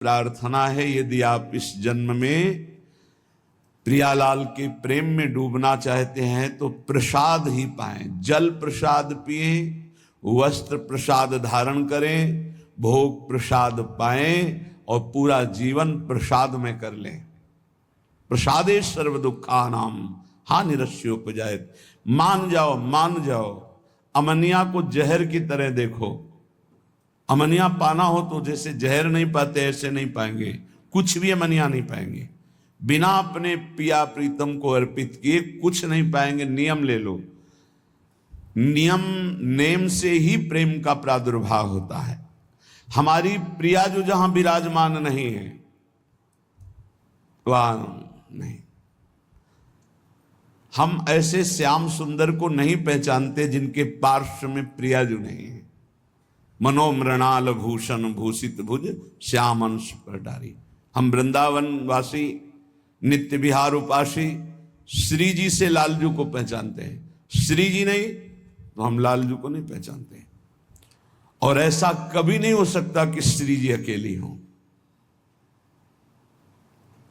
प्रार्थना है यदि आप इस जन्म में प्रियालाल के प्रेम में डूबना चाहते हैं तो प्रसाद ही पाएं। जल प्रसाद पिए, वस्त्र प्रसाद धारण करें, भोग प्रसाद पाएं और पूरा जीवन प्रसाद में कर लें। प्रसादे सर्व दुखानाम हानिरस्योपजायत। मान जाओ, मान जाओ। अमनिया को जहर की तरह देखो। अमनिया पाना हो तो जैसे जहर नहीं पाते ऐसे नहीं पाएंगे, कुछ भी अमनिया नहीं पाएंगे। बिना अपने पिया प्रीतम को अर्पित किए कुछ नहीं पाएंगे। नियम ले लो, नियम नेम से ही प्रेम का प्रादुर्भाव होता है। हमारी प्रिया जो जहां विराजमान नहीं है वहां नहीं। हम ऐसे श्याम सुंदर को नहीं पहचानते जिनके पार्श्व में प्रिया जो नहीं है। मनोमृणाल भूषण भूषित भुज श्याम अंश पटारी। हम वृंदावन वासी नित्य विहार उपासी श्री जी से लालजू को पहचानते हैं। श्री जी नहीं तो हम लालजू को नहीं पहचानते। और ऐसा कभी नहीं हो सकता कि श्री जी अकेली हों।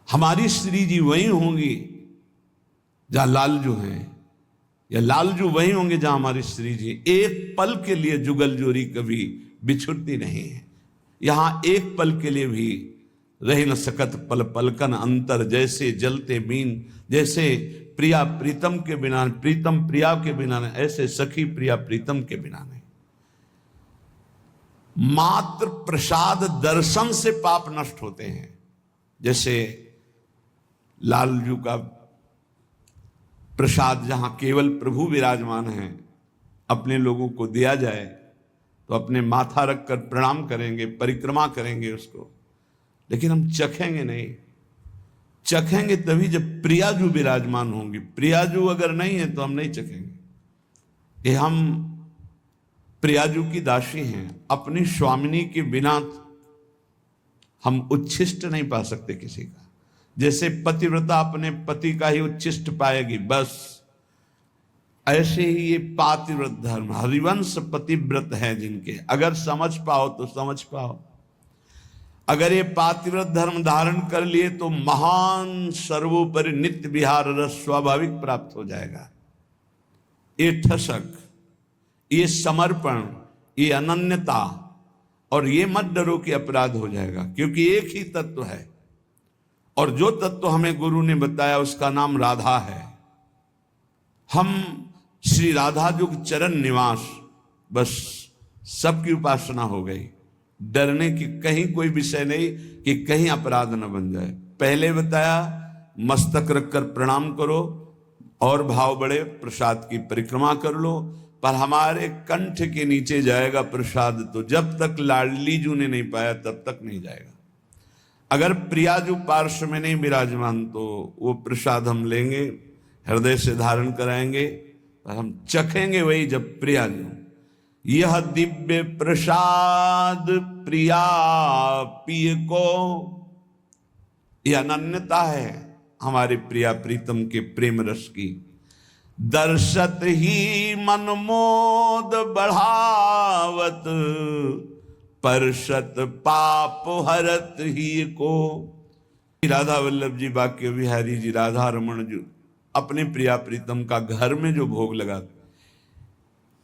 हमारी श्री जी वही होंगी जहां लालजू हैं, या लालजू वही होंगे जहां हमारी श्री जी। एक पल के लिए जुगल जोरी कभी बिछुड़ती नहीं है। यहां एक पल के लिए भी रह न सकत पल पलकन अंतर। जैसे जलते मीन, जैसे प्रिया प्रीतम के बिना, प्रीतम प्रिया के बिना नहीं, ऐसे सखी प्रिया प्रीतम के बिना नहीं। मात्र प्रसाद दर्शन से पाप नष्ट होते हैं। जैसे लालजू का प्रसाद जहां केवल प्रभु विराजमान हैं, अपने लोगों को दिया जाए तो अपने माथा रखकर प्रणाम करेंगे, परिक्रमा करेंगे उसको, लेकिन हम चखेंगे नहीं। चखेंगे तभी जब प्रियाजू विराजमान होंगी। प्रियाजू अगर नहीं है तो हम नहीं चखेंगे। ये हम प्रियाजू की दासी हैं। अपनी स्वामिनी के बिना हम उच्छिष्ट नहीं पा सकते किसी का। जैसे पतिव्रता अपने पति का ही उच्छिष्ट पाएगी, बस ऐसे ही ये पातिव्रत धर्म हरिवंश पतिव्रत है जिनके, अगर समझ पाओ तो समझ पाओ। अगर ये पातिव्रत धर्म धारण कर लिए तो महान सर्वोपरि नित्य विहार रस स्वाभाविक प्राप्त हो जाएगा। ये ठसक, ये समर्पण, ये अनन्यता, और ये मत डरो कि अपराध हो जाएगा, क्योंकि एक ही तत्व है। और जो तत्व हमें गुरु ने बताया उसका नाम राधा है। हम श्री राधा जुग चरण निवास, बस सबकी उपासना हो गई। डरने की कहीं कोई विषय नहीं कि कहीं अपराध न बन जाए। पहले बताया मस्तक रखकर प्रणाम करो और भाव बढ़े, प्रसाद की परिक्रमा कर लो। पर हमारे कंठ के नीचे जाएगा प्रसाद तो जब तक लाडली जू ने नहीं पाया तब तक नहीं जाएगा। अगर प्रियाजू पार्श्व में नहीं विराजमान तो वो प्रसाद हम लेंगे, हृदय से धारण कराएंगे, पर हम चखेंगे वही जब प्रियाजू। यह दिव्य प्रसाद प्रिया पिय को, यह अनन्यता है हमारे प्रिया प्रीतम के प्रेम रस की। दर्शत ही मनमोद बढ़ावत, परशत पाप हरत ही को। राधा वल्लभ जी बाके बिहारी जी राधा रमन जी अपने प्रिया प्रीतम का घर में जो भोग लगाते,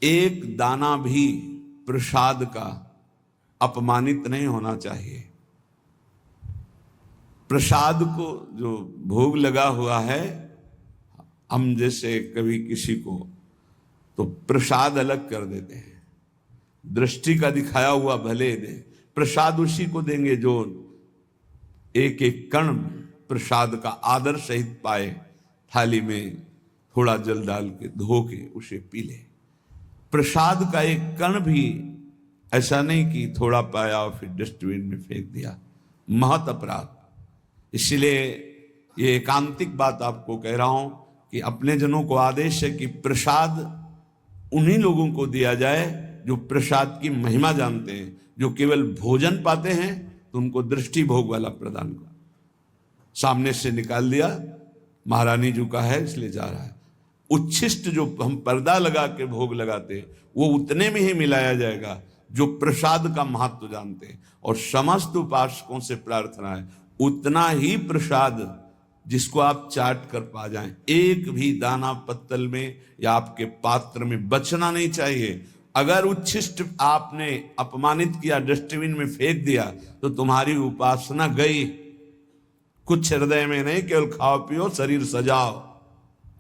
एक दाना भी प्रसाद का अपमानित नहीं होना चाहिए। प्रसाद को जो भोग लगा हुआ है, हम जैसे कभी किसी को तो प्रसाद अलग कर देते हैं, दृष्टि का दिखाया हुआ भले दे, प्रसाद उसी को देंगे जो एक एक कण प्रसाद का आदर सहित पाए। थाली में थोड़ा जल डाल के धो के उसे पी ले। प्रसाद का एक कण भी ऐसा नहीं कि थोड़ा पाया और फिर डस्टबिन में फेंक दिया, महत अपराध। इसलिए ये एकांतिक बात आपको कह रहा हूं कि अपने जनों को आदेश है कि प्रसाद उन्हीं लोगों को दिया जाए जो प्रसाद की महिमा जानते हैं। जो केवल भोजन पाते हैं तो उनको दृष्टि भोग वाला प्रदान कर, सामने से निकाल दिया, महारानी जी का है इसलिए जा रहा है। उच्छिष्ट जो हम पर्दा लगा के भोग लगाते वो उतने में ही मिलाया जाएगा, जो प्रसाद का महत्व जानते हैं। और समस्त उपासकों से प्रार्थना है उतना ही प्रसाद जिसको आप चाट कर पा जाएं, एक भी दाना पत्तल में या आपके पात्र में बचना नहीं चाहिए। अगर उच्छिष्ट आपने अपमानित किया, डस्टबिन में फेंक दिया, तो तुम्हारी उपासना गई। कुछ हृदय में नहीं, केवल खाओ पियो शरीर सजाओ,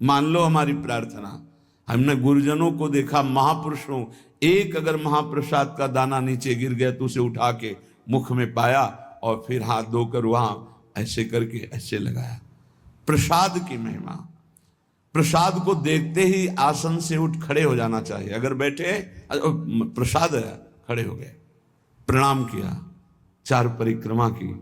मान लो हमारी प्रार्थना। हमने गुरुजनों को देखा, महापुरुषों, एक अगर महाप्रसाद का दाना नीचे गिर गया तो उसे उठा के मुख में पाया और फिर हाथ धोकर वहां ऐसे करके ऐसे लगाया। प्रसाद की महिमा, प्रसाद को देखते ही आसन से उठ खड़े हो जाना चाहिए। अगर बैठे प्रसाद है, खड़े हो गए, प्रणाम किया, 4 परिक्रमा की,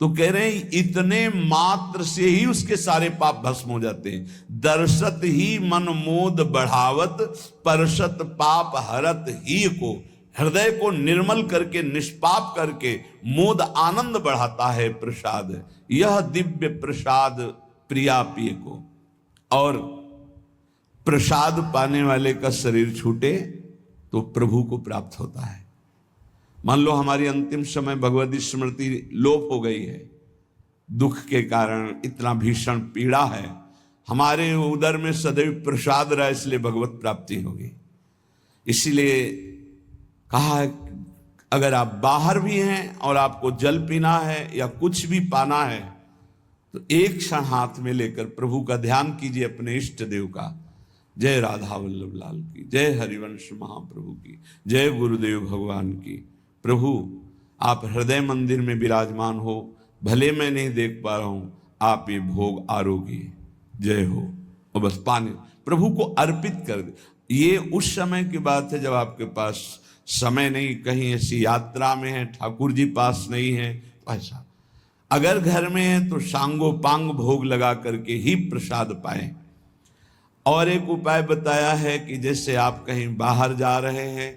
तो कह रहे हैं इतने मात्र से ही उसके सारे पाप भस्म हो जाते हैं। दर्शत ही मन मोद बढ़ावत, परसत पाप हरत ही को। हृदय को निर्मल करके, निष्पाप करके मोद आनंद बढ़ाता है प्रसाद। यह दिव्य प्रसाद प्रिया पिय को। और प्रसाद पाने वाले का शरीर छूटे तो प्रभु को प्राप्त होता है। मान लो हमारी अंतिम समय भगवती स्मृति लोप हो गई है, दुख के कारण इतना भीषण पीड़ा है, हमारे उदर में सदैव प्रसाद रहा, इसलिए भगवत प्राप्ति होगी। इसीलिए कहा है अगर आप बाहर भी हैं और आपको जल पीना है या कुछ भी पाना है तो एक क्षण हाथ में लेकर प्रभु का ध्यान कीजिए, अपने इष्ट देव का। जय राधा वल्लभ लाल की, जय हरिवंश महाप्रभु की, जय गुरुदेव भगवान की। प्रभु आप हृदय मंदिर में विराजमान हो, भले मैं नहीं देख पा रहा हूं, आप ये भोग आरोगी, जय हो। और बस पानी प्रभु को अर्पित कर दे। ये उस समय की बात है जब आपके पास समय नहीं, कहीं ऐसी यात्रा में है, ठाकुर जी पास नहीं है, ऐसा। अगर घर में है तो सांगो पांग भोग लगा करके ही प्रसाद पाए। और एक उपाय बताया है कि जैसे आप कहीं बाहर जा रहे हैं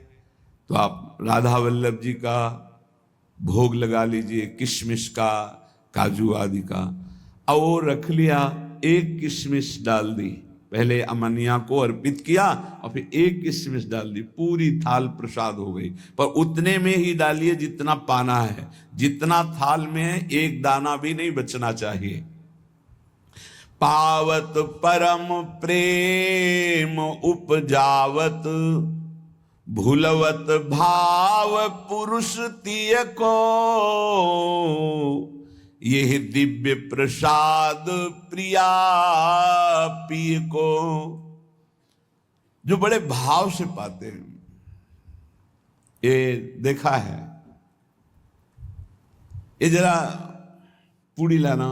तो आप राधा वल्लभ जी का भोग लगा लीजिए, किशमिश का, काजू आदि का, और रख लिया, एक किशमिश डाल दी, पहले अमनिया को अर्पित किया और फिर एक किशमिश डाल दी, पूरी थाल प्रसाद हो गई। पर उतने में ही डालिए जितना पाना है, जितना थाल में है एक दाना भी नहीं बचना चाहिए। पावत परम प्रेम उपजावत, भूलवत भाव पुरुष तिय को, यह दिव्य प्रसाद प्रिया पिय को। जो बड़े भाव से पाते हैं, ये देखा है। ये जरा पूड़ी लाना,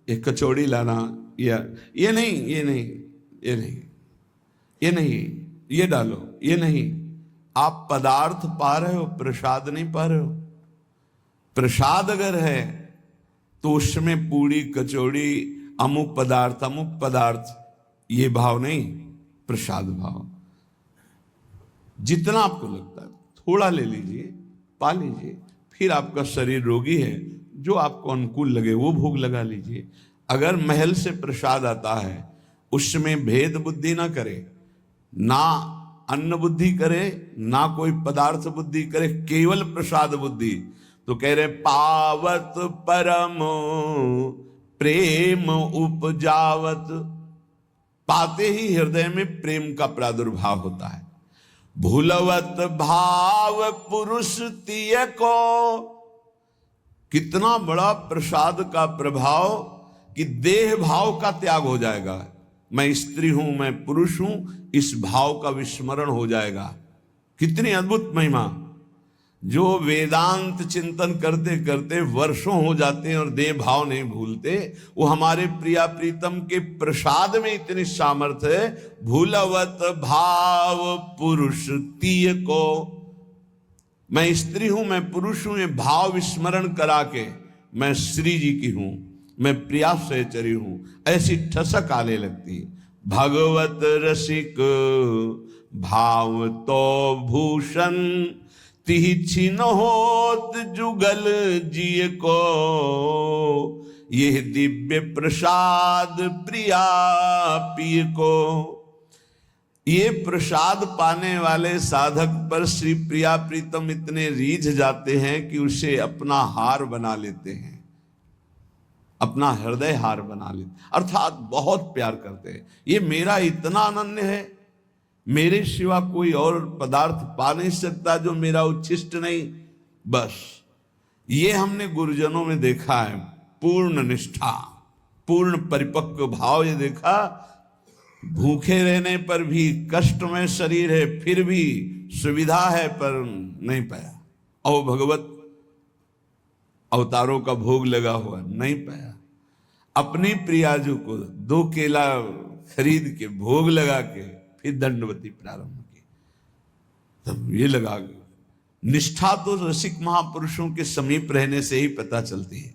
ये कचौड़ी लाना, ये नहीं, ये नहीं, ये नहीं, ये नहीं, ये डालो, ये नहीं। आप पदार्थ पा रहे हो, प्रसाद नहीं पा रहे हो। प्रसाद अगर है तो उसमें पूड़ी कचौड़ी अमुक पदार्थ, ये भाव नहीं, प्रसाद भाव। जितना आपको लगता है थोड़ा ले लीजिए, पा लीजिए, फिर आपका शरीर रोगी है, जो आपको अनुकूल लगे वो भोग लगा लीजिए। अगर महल से प्रसाद आता है उसमें भेद बुद्धि ना करे, ना अन्न बुद्धि करे, ना कोई पदार्थ बुद्धि करे, केवल प्रसाद बुद्धि, तो कह रहे पावत परम प्रेम उपजावत। पाते ही हृदय में प्रेम का प्रादुर्भाव होता है। भूलवत भाव पुरुष तिय को। कितना बड़ा प्रसाद का प्रभाव कि देह भाव का त्याग हो जाएगा। मैं स्त्री हूं, मैं पुरुष हूं, इस भाव का विस्मरण हो जाएगा। कितनी अद्भुत महिमा। जो वेदांत चिंतन करते करते वर्षों हो जाते हैं और देह भाव नहीं भूलते, वो हमारे प्रिया प्रीतम के प्रसाद में इतनी सामर्थ्य है। भूलवत भाव पुरुष तिय को। मैं स्त्री हूं, मैं पुरुष हूं, ये भाव विस्मरण करा के मैं श्री जी की हूं, मैं प्रिया सहचरी हूं, ऐसी ठसक आने लगती। भगवत रसिक भाव तो भूषण, तिह छिन होत जुगल जिय को। यह दिव्य प्रसाद प्रिया पिय को। ये प्रसाद पाने वाले साधक पर श्री प्रिया प्रीतम इतने रीझ जाते हैं कि उसे अपना हार बना लेते हैं, अपना हृदय हार बना लेते, अर्थात बहुत प्यार करते हैं। ये मेरा इतना अनन्य है, मेरे सिवा कोई और पदार्थ पा नहीं सकता जो मेरा उच्छिष्ट नहीं। बस ये हमने गुरुजनों में देखा है, पूर्ण निष्ठा, पूर्ण परिपक्व भाव। ये देखा, भूखे रहने पर भी, कष्ट में शरीर है फिर भी, सुविधा है पर नहीं पाया, और भगवत अवतारों का भोग लगा हुआ नहीं पाया। अपनी प्रियाजू को 2 केला खरीद के भोग लगा के फिर दंडवती प्रारंभ की। तब ये लगा, निष्ठा तो रसिक महापुरुषों के समीप रहने से ही पता चलती है।